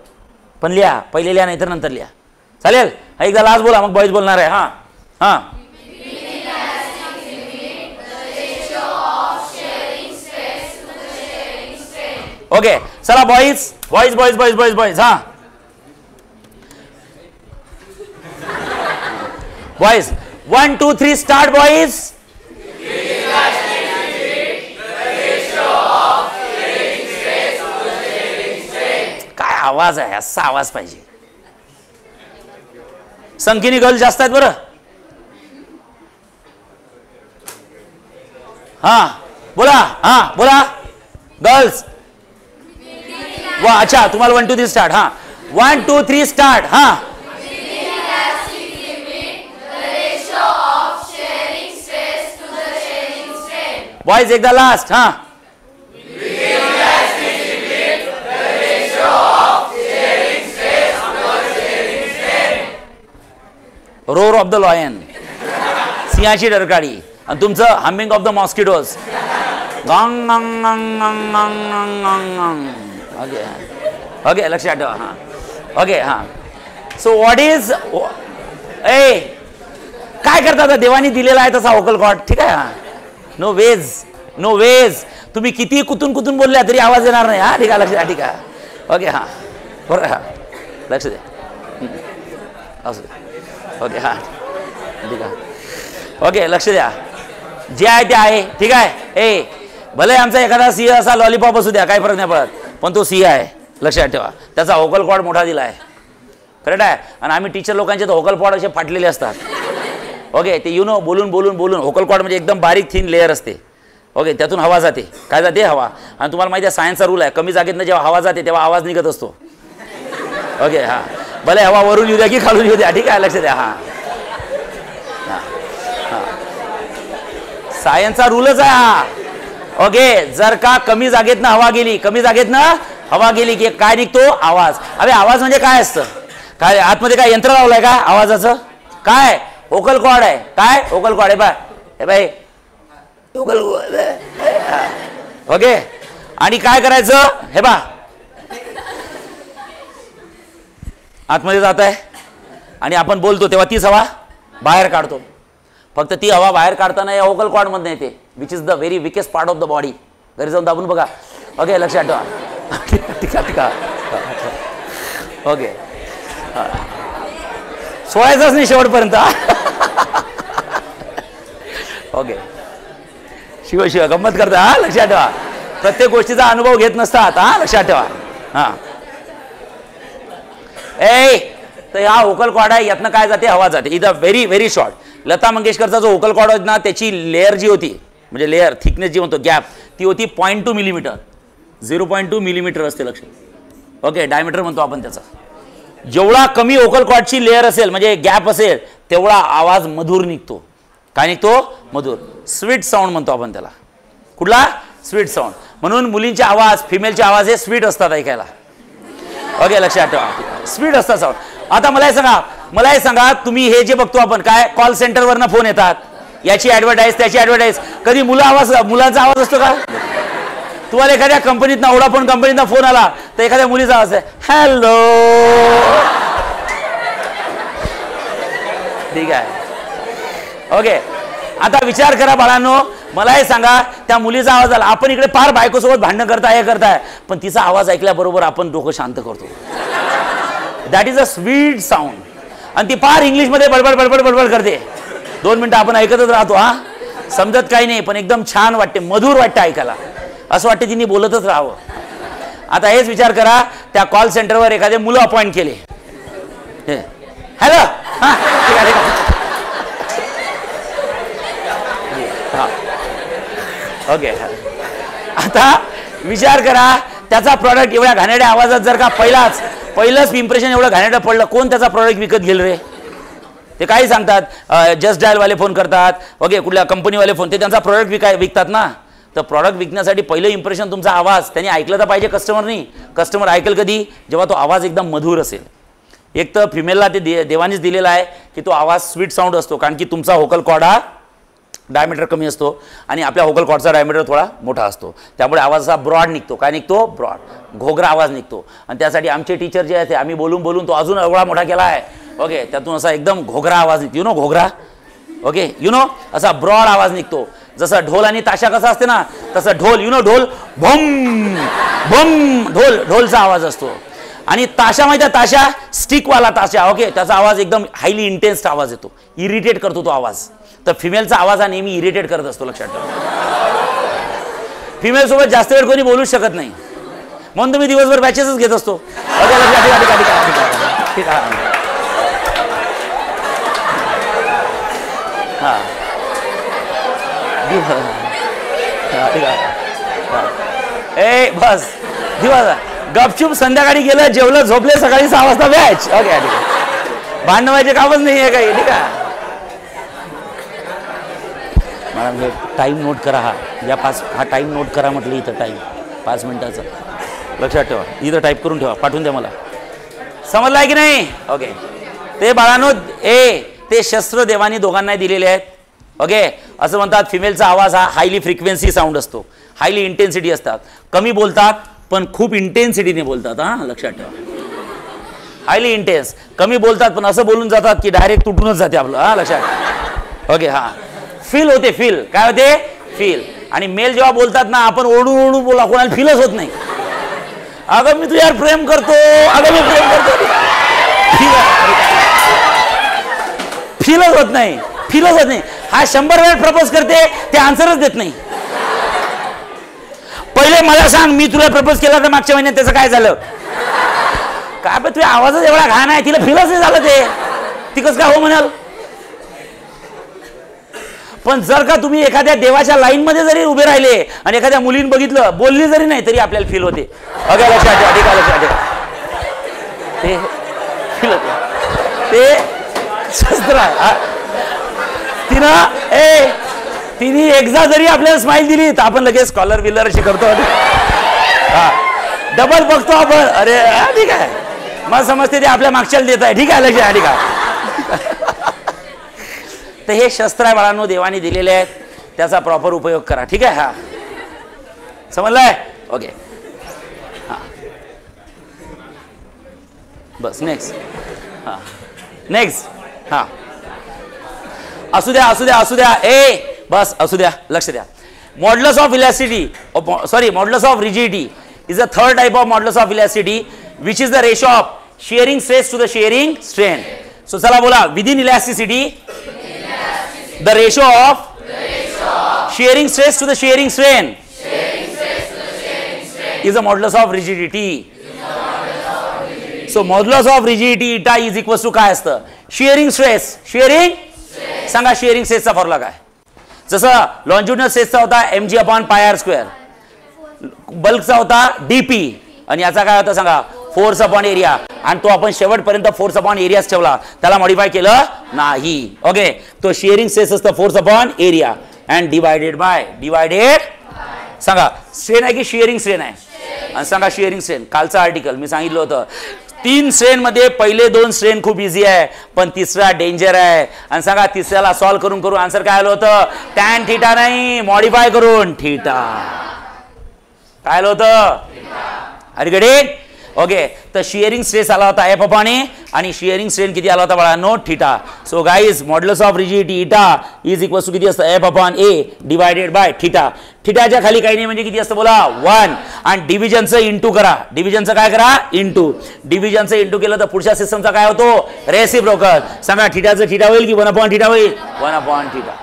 पण लिहा. पहिले लिहा नाहीतर नंतर लिहा. चालेल. हा एकदा लास्ट बोला मग बॉईज बोलणार आहे. हा हा ओके चला boys boys boys boys boys boys. हा बॉईज 1 2 3 स्टार्ट बॉईज. काय आवाज आहे? असा आवाज पाहिजे. संख्येने गर्ल्स जास्त आहेत बरं. हा बोला. हा बोला गर्ल्स. वा अच्छा तुम्हाला 1 2 3 स्टार्ट. हा 1 2 3 स्टार्ट. हा बॉयज एकदा लास्ट. हा रोर ऑफ द लॉयन सिंहाची डरकाळी आणि तुमचं हमिंग ऑफ द मॉस्किटोज. गंग गंग गंग गंग गंग गंग. ओके ओके लक्षात ठेवा. हा ओके. हा सो व्हॉट इज ए काय करता? देवानी दिलेला आहे तसा व्होकल कॉर्ड. ठीक आहे. No ways no ways. तुम्ही किती कुतून कुतून बोलल्या तरी आवाज येणार नाही. हा ठीक आहे लक्षात. ठीक आहे ओके. हा बरं. हा लक्ष द्या. असू दे. ओके हा ठीक आहे. ओके लक्ष द्या. जे आहे ते आहे. ठीक आहे. ए भले आमचा एखादा सिंह असा लॉलीपॉप असू द्या, काही फरक नाही पडत, पण तो सिंह आहे. लक्षात ठेवा. त्याचा व्होकल कॉर्ड मोठा दिला आहे. करेक्ट आहे. आणि आम्ही टीचर लोकांचे तर व्होकल कॉर्ड असे फाटलेले असतात. ओके ते बोलून बोलून बोलून व्होकल कॉर्ड म्हणजे एकदम बारीक थिन लेअर असते. ओके त्यातून हवा जाते. काय जाते? हवा. आणि तुम्हाला माहिती आहे सायन्सचा रूल आहे, कमी जागेतनं जेव्हा हवा जाते तेव्हा आवाज निघत असतो. ओके हा भले हवा वरून येऊ द्या की खालून येऊ द्या. ठीक आहे लक्ष द्या. हा सायन्सचा रूलच आहे हा. ओके जर का कमी जागेतनं हवा गेली, कमी जागेतनं हवा गेली की काय निघतो? आवाज. अरे आवाज म्हणजे काय असतं? काय आतमध्ये काय यंत्र लावलंय का आवाजाचं? काय? व्होकल कॉर्ड आहे. काय? व्होकल कॉर्ड आहे. हे बाय व्होकल. ओके आणि काय करायचं? हे बा आतमध्ये जात आहे आणि आपण बोलतो तेव्हा तीच हवा बाहेर काढतो. फक्त ती हवा बाहेर काढताना या व्होकल कॉर्ड मध्ये येते, which is the very weakest part of the body. घरी जाऊन दाबून बघा. ओके लक्षात ठेवा. ठीक आहे. ठीक आहे. ओके सोडायचंच नाही शेवटपर्यंत. ओके शिव शिव गंमत करता. हा लक्षात ठेवा. प्रत्येक गोष्टीचा अनुभव घेत नसतात. हा लक्षात ठेवा. हा ए तर हा व्होकल कॉर्ड आहे, यातनं काय जाते? हवा जाते. इथं व्हेरी व्हेरी शॉर्ट. लता मंगेशकरचा जो व्होकल कॉर्ड होता ना त्याची लेअर जी होती म्हणजे लेअर थिकनेस जी म्हणतो गॅप ती होती 0.2 मिलीमीटर 0.2 मिलीमीटर असते लक्षात ओके डायमीटर म्हणतो आपण त्याचा जेवढा कमी व्होकल कॉर्डची लेअर असेल म्हणजे गॅप असेल तेवढा आवाज मधुर निघतो काय निघतो मधुर स्वीट साऊंड म्हणतो आपण त्याला कुठला स्वीट साऊंड म्हणून मुलींचे आवाज फिमेलचे आवाज हे स्वीट असतात ऐकायला ओके लक्षात ठेवा स्वीट असतात साऊंड आता मला हे सांगा तुम्ही हे जे बघतो आपण काय कॉल सेंटरवरनं फोन येतात याची ॲडव्हर्टाईज त्याची ॲडव्हर्टाईज कधी मुलाचा आवाज असतो का तुम्हाला एखाद्या कंपनीतनं वोडाफोन कंपनीतनं फोन आला तर एखाद्या मुलीचा आवाज आहे हॅलो ठीक आहे ओके आता विचार करा बाळांनो मला हे सांगा त्या मुलीचा आवाज आला आपण इकडे फार बायकोसोबत भांडणं करताय हे करताय पण तिचा आवाज ऐकल्याबरोबर आपण डोकं शांत करतो that is a sweet sound आणि ती फार इंग्लिशमध्ये बडबड बडबड बडबड करते 2 मिनिटं आपण ऐकतच राहतो हा समजत काही नाही पण एकदम छान वाटते मधुर वाटतं ऐकायला असं वाटतं तिने बोलतच राहावं आता हेच विचार करा त्या कॉल सेंटरवर एखादे मुलं अपॉइंट केले हॅलो हां ठीक आहे ओके आता विचार करा त्याचा प्रॉडक्ट एवढ्या घाणेरड्या आवाजात जर का पहिलंच इम्प्रेशन एवढं घाणेरडं पडलं कोण त्याचा प्रॉडक्ट विकत घेईल रे ते काही सांगतात जस्ट डायलवाले फोन करतात ओके कुठल्या कंपनीवाले फोन ते त्यांचा प्रॉडक्ट विकतात ना तर प्रॉडक्ट विकण्यासाठी पहिलं इम्प्रेशन तुमचा आवाज त्यांनी ऐकलं तर पाहिजे कस्टमरनी कस्टमर ऐकेल कधी जेव्हा तो आवाज एकदम मधुर असेल एक तर फिमेलला ते देवानीच दिलेला आहे की तो आवाज स्वीट साऊंड असतो कारण की तुमचा व्होकल कॉर्ड हा डायमीटर कमी असतो आणि आपल्या व्होकल कॉर्डचा डायमीटर थोडा मोठा असतो त्यामुळे आवाज असा ब्रॉड निघतो काय निघतो ब्रॉड घोगरा आवाज निघतो आणि त्यासाठी आमचे टीचर जे आहेत आम्ही बोलून बोलून तो अजून एवढा मोठा केला आहे ओके त्यातून असा एकदम घोगरा आवाज निघतो नो घोगरा ओके असा ब्रॉड आवाज निघतो जसं ढोल आणि ताशा कसा असते ना तसं ढोल ढोल भम भम ढोलचा आवाज असतो आणि ताशा माहिती आहे ताशा स्टिकवाला ताशा ओके त्याचा आवाज एकदम हायली इंटेन्स आवाज येतो इरिटेट करतो तो आवाज तर फिमेलचा आवाज हा नेहमी इरिटेट करत असतो लक्षात ठेवा फिमेल सोबत जास्त वेळ कोणी बोलूच शकत नाही म्हणून तुम्ही दिवसभर बॅचेसच घेत असतो ए बस दिवस गपचूप संध्याकाळी गेलं जेवलं झोपले सकाळी 6 वाजता बॅच ओके ठीक आहे भांडण व्हायचे कामच नाही आहे काही ठीक आहे मला टाईम नोट करा हा टाईम नोट करा म्हटलं इथं टाईम 5 मिनिटाचा लक्षात ठेवा इथं टाईप करून ठेवा पाठवून द्या मला समजलं आहे की नाही ओके ते बाळांनो ते शस्त्र देवानी दोघांनाही दिलेले आहेत ओके असं म्हणतात फिमेलचा आवाज हा हायली फ्रिक्वेन्सी साऊंड असतो हायली इंटेन्सिटी असतात कमी बोलतात पण खूप इंटेन्सिटीने बोलतात हां लक्षात ठेवा हायली इंटेन्स कमी बोलतात पण असं बोलून जातात की डायरेक्ट तुटूनच जाते आपलं हां लक्षात ओके हां फील होते फील काय होते फील आणि मेल जेव्हा बोलतात ना आपण ओढून बोला कोणाला फीलच होत नाही अगं मी तुझ्यावर प्रेम करतो अगं मी प्रेम करतो फीलच होत नाही हा 100 वेळ प्रपोज करते ते आन्सरच देत नाही पहिले मला सांग मी तुला प्रपोज केला तर मागच्या महिन्यात त्याचं काय झालं काय पण तुझ्या आवाजच एवढा घाण आहे तिला फीलच नाही झालं ते ती कसं काय हो म्हणाल पण जर का तुम्ही एखाद्या देवाच्या लाईन मध्ये जरी उभे राहिले आणि एखाद्या मुलीने बघितलं बोलली जरी नाही तरी आपल्याला फील होते अगं लक्षात ठेवा ठीक आहे लक्षात ठेवा ते फील होते ते शस्त्र तिने एकदा जरी आपल्याला स्माइल दिली तर आपण लगेच स्कॉलर विलर अशी करतो डबल बघतो आपण अरे ठीक आहे मला समजते ते आपल्या मागच्याला देत आहे ठीक आहे लक्षात ठीक आहे तर हे शस्त्र आहे बाळांनो देवानी दिलेले आहेत त्याचा प्रॉपर उपयोग करा ठीक आहे हा समजलंय ओके हा बस नेक्स्ट हा नेक्स्ट हा असू द्या बस असू द्या लक्ष द्या modulus of elasticity modulus of rigidity is a third type of modulus of elasticity which is the ratio of shearing stress to the shearing strain so चला बोला within elasticity the ratio of shearing stress to the shearing strain is a modulus of rigidity. So modulus of rigidity eta is equals to काय असतं shearing stress सांगा shearing स्ट्रेसचा formula काय? जसं longitudinal स्ट्रेसचा होता mg/πr², बल्कचा होता dp, आणि याचा काय होता सांगा फोर्स अपॉन एरिया, आणि तो आपण शेवटपर्यंत फोर्स अपॉन एरियाच ठेवला, त्याला मॉडिफाय केलं नाही. ओके, तो शिअरिंग स्ट्रेस असतं force upon area and divided सांगा स्ट्रेन आहे की शिअरिंग स्ट्रेन आहे? आणि सांगा शिअरिंग स्ट्रेन. कालचं आर्टिकल मी सांगितलं होतं 3 स्ट्रेन मध्ये पहिले 2 स्ट्रेन खूप इझी आहे, पण तिसरा डेंजर आहे. आणि सांगा तिसऱ्याला सॉल्व्ह करून करून आन्सर काय आलं होतं? टॅन थीटा नाही, मॉडिफाय करून थीटा. काय आलं होतं? Are you get it? Okay, तर शिअरिंग स्ट्रेस आला होता एफ अपॉन ए, आणि शिअरिंग स्ट्रेन किती आला होता बाळा? No theta. So guys modulus of rigidity eta is equals to किती असतं? F upon A divided by theta. थीटाच्या खाली काही नाही म्हणजे किती असतं बोला? 1. आणि डिव्हिजनचं इंटू करा. डिव्हिजनचं काय करा? इंटू. डिव्हिजनचं इंटू केलं तर पुढच्या सिस्टमचा काय होतो? रेसिप्रोकल. सांगा थीटाचं थीटा होईल की 1 अपॉन थीटा होईल? 1 अपॉन थीटा.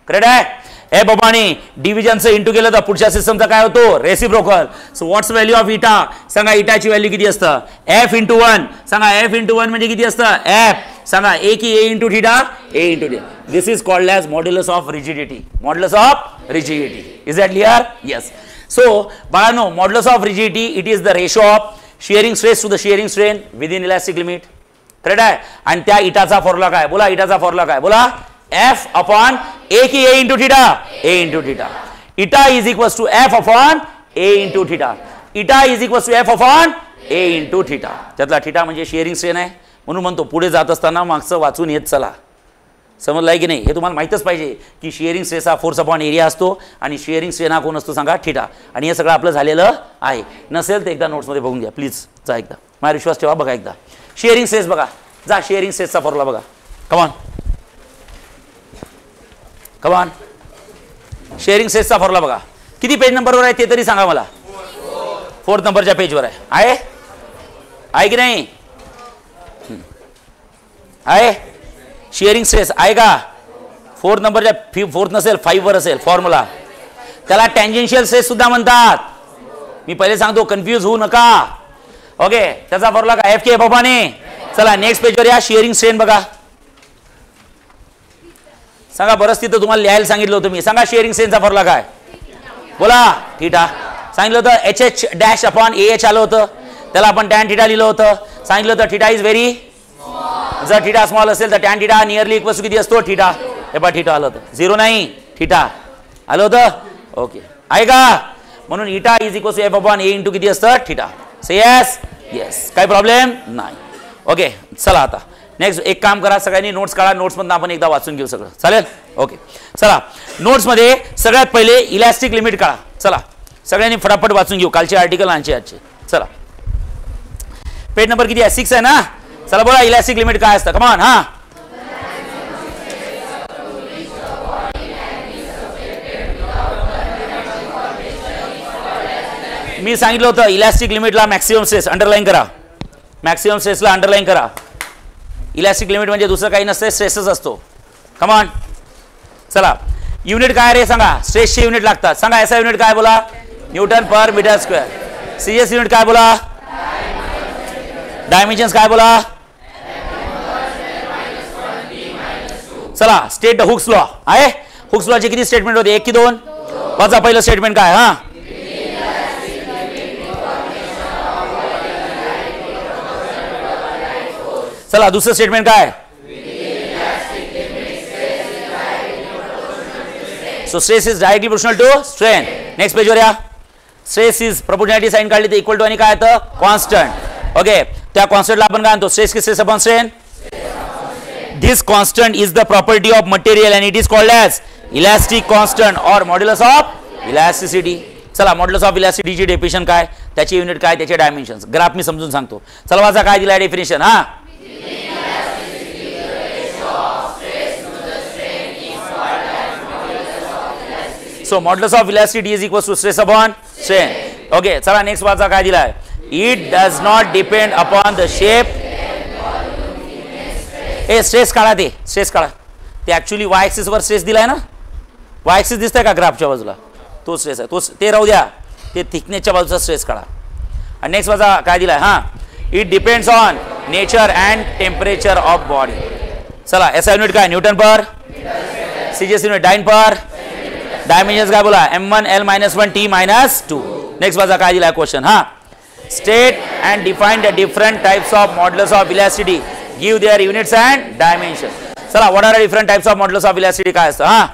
करेक्ट आहे? एफ अपॉन ए डिव्हिजनचं इंटू केलं तर पुढच्या सिस्टमचा काय होतो? Reciprocal. So what's value of इटा? सांगा इटाची व्हॅल्यू किती असतं? F into 1. सांगा एफ इंटू 1 म्हणजे किती असतं? एफ. सांगा ए की A into theta? A into theta. This is called as modulus of rigidity. Modulus of rigidity. Is that clear? Yes. So बाळांनो, modulus of rigidity it is the ratio of shearing stress to the shearing strain within elastic limit. Correct आहे? आणि त्या इटाचा formula काय? बोला इटाचा formula काय? बोला F upon A की A into theta? A into theta. Eta is equal to F upon A into theta. Eta is equal to F upon A into theta. त्यातला theta म्हणजे शिअरिंग स्ट्रेन आहे, म्हणून म्हणतो पुढे जात असताना मागचं वाचून येत चला. समजलंय की नाही? हे तुम्हाला माहितच पाहिजे की शिअरिंग स्ट्रेस हा फोर्स अपॉन एरिया असतो, आणि शिअरिंग स्ट्रेन हा कोण असतो सांगा? थीटा. आणि हे सगळं आपलं झालेलं आहे. नसेल तर एकदा नोट्समध्ये बघून घ्या प्लीज. जा एकदा, माझा विश्वास ठेवा, बघा एकदा. शिअरिंग स्ट्रेस बघा, जा शिअरिंग स्ट्रेसचा फॉर्म्युला बघा. कमॉन कमान. शेअरिंग स्ट्रेसचा फॉर्म्युला बघा. किती पेज नंबरवर आहे ते तरी सांगा मला. 4th नंबरच्या पेजवर आहे. आहे की नाही? आहे शिअरिंग स्ट्रेस आहे का? 4th नंबरच्या 4th नसेल 5 वर असेल फॉर्म्युला. त्याला टँजेन्शियल स्ट्रेस सुद्धा म्हणतात. मी पहिले सांगतो, कन्फ्यूज होऊ नका. ओके, त्याचा फॉर्म्युला काय? एफ के एफ अपॉन ए. चला नेक्स्ट पेजवर या. शिअरिंग स्ट्रेन बघा. सांगा, बरंच तिथं तुम्हाला लिहायला सांगितलं होतं मी. सांगा शिअरिंग स्ट्रेनचा फॉर्म्युला काय? बोला थीटा. सांगितलं होतं H H dash upon A H आलं होतं, त्याला आपण टॅन थीटा लिहिलं होतं. सांगितलं होतं थीटा इज व्हेरी, जर थीटा स्मॉल असेल तर tan theta nearly equals to किती असतो? थीटा. हे पहा थीटा आलं होतं, 0 नाही थीटा आलं होतं. ओके, आहे का? म्हणून eta is equals to F upon A into किती असतं? थीटा. Say yes? येस. काही प्रॉब्लेम नाही. ओके, चला आता नेक्स्ट एक काम करा, सगळ्यांनी नोट्स काढा. नोट्समधून आपण एकदा वाचून घेऊ सगळं, चालेल? ओके, चला नोट्समध्ये सगळ्यात पहिले इलॅस्टिक लिमिट काढा. चला सगळ्यांनी फटाफट वाचून घेऊ कालचे आर्टिकल आणचे आजचे. चला पेज नंबर किती आहे? 6 आहे ना? चला बोला इलॅस्टिक लिमिट काय असतं? कमॉन. हा, मी सांगितलं होतं इलॅस्टिक लिमिटला मॅक्सिमम स्ट्रेस अंडरलाईन करा. मॅक्सिमम स्ट्रेसला अंडरलाईन करा. इलॅस्टिक लिमिट म्हणजे दुसरं काही नसतं, स्ट्रेसच असतो. कमॉन. चला युनिट काय रे सांगा? स्ट्रेसचे युनिट लागतात. सांगा एसआय युनिट काय? बोला Newton per metre square. CS unit काय? बोला डायमेन्शन्स काय? बोला. चला स्टेट हुक्स लॉ आहे. हुक्स लॉचे किती स्टेटमेंट होते? 1 की 2? वाचा पहिलं स्टेटमेंट काय? हा, चला दुसरं स्टेटमेंट काय? So stress is directly proportional to strain. Next पेजवर या. स्ट्रेस इज प्रोपोर्शनॅलिटी साइन काढली तर इक्वल टू आणि काय येतं? कॉन्स्टंट. ओके, त्या कॉन्स्टंटला आपण काय म्हणतो? स्ट्रेस की stress upon strain. This constant is the property of material and it is called as elastic constant और मॉड्युलस ऑफ इलॅस्टिसिटी. चला मॉड्युलस ऑफ इलॅस्टिसिटीची डेफिनेशन काय? त्याचे युनिट काय? त्याचे डायमेन्शन्स. ग्राफ मी समजून सांगतो. चला वाचा काय दिलाय डेफिनेशन. हा, so modulus of elasticity is equals to stress upon strain. Okay, चला नेक्स्ट वाचा काय दिलाय? It does not depend upon the shape. Stress काढा. ते स्ट्रेस काढा. ते ऍक्च्युली वाय ऍक्सिस वर स्ट्रेस दिलाय ना? वाय ऍक्सिस दिसतंय का ग्राफच्या बाजूला? तो स्ट्रेस आहे, तो ते राहू द्या. ते थिकनेसच्या बाजूचा स्ट्रेस काढा. आणि नेक्स्ट वाचा काय दिलाय? हा, it depends on nature and temperature of body. चला एसआय युनिट काय newton per, CGS unit dyne per, dimensions काय बोला m1 l - 1 t - 2. नेक्स्ट वाचा काय दिला क्वेश्चन. हा state and define the different types of modulus of elasticity, give their units and dimension. चला what are different types of modulus of elasticity काय असतं. हा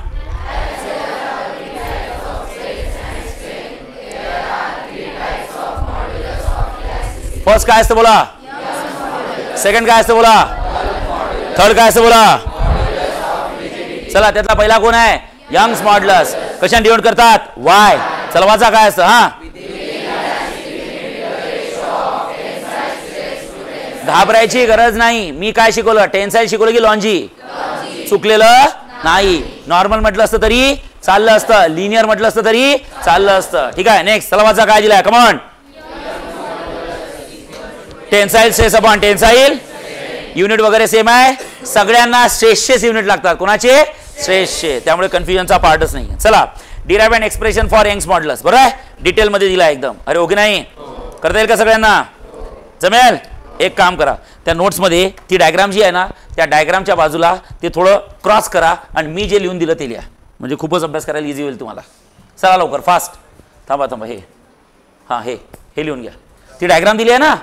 फर्स्ट काय असतं बोला, सेकंड काय असतं बोला, थर्ड काय असतं बोला. चला त्यातला पहिला कोण आहे, यंग्स मॉड्युलस. कशाने डिनोट करतात, वाय. चला वाचा काय असतं. हा घाबरायची गरज नाही. मी काय शिकवलं, टेन्साईल शिकवलं की लॉन्जी. चुकलेलं नाही. नॉर्मल म्हटलं असतं तरी चाललं असतं, लिनियर म्हटलं असतं तरी चाललं असतं. ठीक आहे. नेक्स्ट चला वाचा काय दिलाय, come on. Tensile stress upon tensile unit वगैरे सेम आहे. सगळ्यांना स्ट्रेसचेच युनिट लागतात. कोणाचे, स्ट्रेसचे. त्यामुळे कन्फ्युजनचा पार्टच नाही. चला derive and expression for Young's modulus. बरोबर आहे, डिटेल मध्ये दिला एकदम. अरे ओके नाही करता येईल का सगळ्यांना, जमेल. एक काम करा, त्या नोट्स मध्ये ती डायग्राम जी आहे ना, त्या डायग्रामच्या बाजूला ते थोडं क्रॉस करा आणि मी जे लिहून दिलं ते लिहा, म्हणजे खूपच अभ्यास करायला इझी होईल तुम्हाला. चला लवकर फास्ट. थांबा थांबा, हे हां हे लिहून घ्या. ती डायग्राम दिली आहे ना,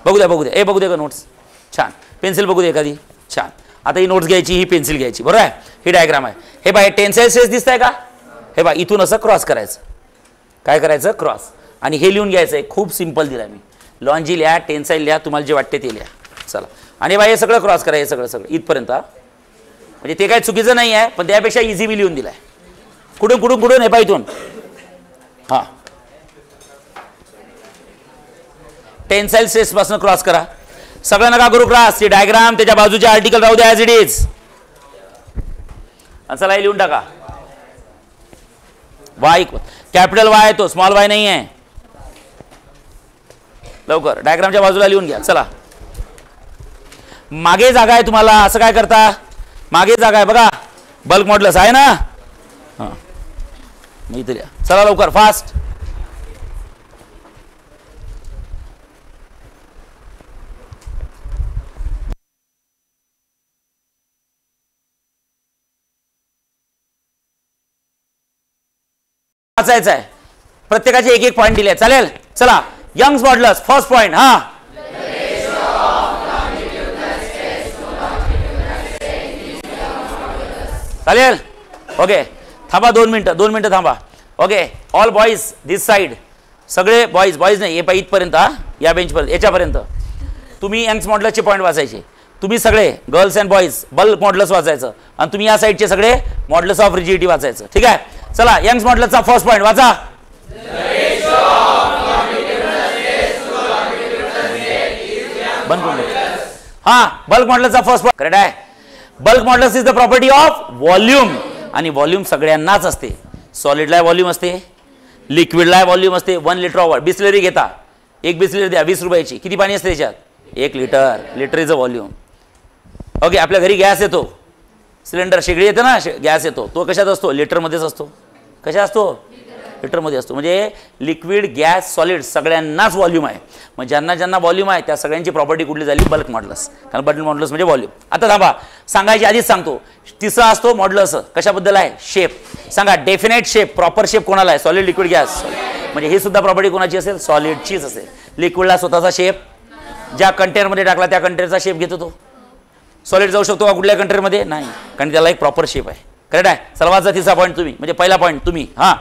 बघू द्या बघू द्या. ए बघू द्या का नोट्स, छान. पेन्सिल बघू दे एखादी, छान. आता ही नोट्स घ्यायची, ही पेन्सिल घ्यायची. बरोबर आहे, ही डायग्राम आहे. हे बघा टेन्साईल स्ट्रेस दिसतंय का, हे बघा इथून असं क्रॉस करायचं. काय करायचं, क्रॉस. आणि हे लिहून घ्यायचं आहे. खूप सिंपल दिलं मी. लॉन्जी लिहा, टेन्साईल लिहा, तुम्हाला जे वाटते ते लिहा. चला आणि बाई हे सगळं क्रॉस करा, हे सगळं इथपर्यंत. म्हणजे ते काय चुकीचं नाही आहे, पण त्यापेक्षा इझी मी लिहून दिलाय. कुठून कुठून कुठून, हे पा इथून. हां टेन्साईल स्ट्रेस पासून क्रॉस करा. सगळं नका करू क्रॉस. ती डायग्राम त्याच्या बाजूचे आर्टिकल राहू द्या ॲज इट इज. चला हे लिहून टाका. वाय कॅपिटल वाय आहे तो, स्मॉल वाय नाही आहे. लवकर डायग्रामच्या बाजूला लिहून घ्या. चला मागे जागा आहे तुम्हाला. असं काय करता, मागे जागा आहे बघा, बल्क मॉड्युलस आहे ना. हां इथे लिहा. चला लवकर फास्ट. वाचायचं आहे. प्रत्येकाचे एक एक पॉईंट दिले, चालेल. चला यंग्स मॉड्युलस फर्स्ट पॉईंट. हा चालेल. ओके थांबा 2 मिनिटं थांबा. ओके ऑल बॉईज दिस साइड, सगळे बॉईज नाही, हे पाहिजे इथपर्यंत. हा या बेंचपर्यंत, याच्यापर्यंत तुम्ही यंग्स मॉड्युलसचे पॉईंट वाचायचे. तुम्ही सगळे girls and boys bulk modulus वाचायचं आणि तुम्ही या साईडचे सगळे मॉड्युलस ऑफ रिजिडिटी वाचायचं. ठीक आहे. चला यंग्स मॉड्युलसचा फर्स्ट पॉईंट वाचा. हा बल्क मॉड्युलसचा फर्स्ट पॉईंट करेक्ट आहे. Bulk modulus is the property of volume. आणि व्हॉल्यूम सगळ्यांनाच असते. सॉलिडला व्हॉल्यूम असते, लिक्विडला व्हॉल्यूम असते. 1 लिटर ऑफ बिस्लरी घेता, एक बिस्लरी द्या 20 रुपयाची. किती पाणी असते त्याच्यात, 1 litre. Litre is a volume. Okay आपल्या घरी गॅस येतो, सिलेंडर शेगडी येते ना, गॅस येतो, तो कशात असतो, लिटरमध्येच असतो. कशा असतो, लिटरमध्ये असतो. म्हणजे लिक्विड गॅस सॉलिड सगळ्यांनाच व्हॉल्यूम आहे. मग ज्यांना ज्यांना व्हॉल्यूम आहे त्या सगळ्यांची प्रॉपर्टी कुठली झाली, बल्क मॉड्युलस. कारण बल्क मॉड्युलस म्हणजे व्हॉल्यूम. आता थांबा, सांगायची आधीच सांगतो. तिसरा असतो मॉड्युलस, कशाबद्दल आहे, शेप. सांगा डेफिनेट शेप, प्रॉपर शेप कोणाला आहे, सॉलिड लिक्विड गॅस. म्हणजे हे सुद्धा प्रॉपर्टी कोणाची असेल, सॉलिडचीच असेल. लिक्विडला स्वतःचा शेप, ज्या कंटेनरमध्ये टाकला त्या कंटेनरचा शेप घेतो तो. सॉलिड जाऊ शकतो का कुठल्या कंटेनरमध्ये, नाही, कारण त्याला एक प्रॉपर शेप आहे. करेक्ट आहे. सर्वांचा तिसरा पॉईंट तुम्ही, म्हणजे पहिला पॉईंट तुम्ही. हां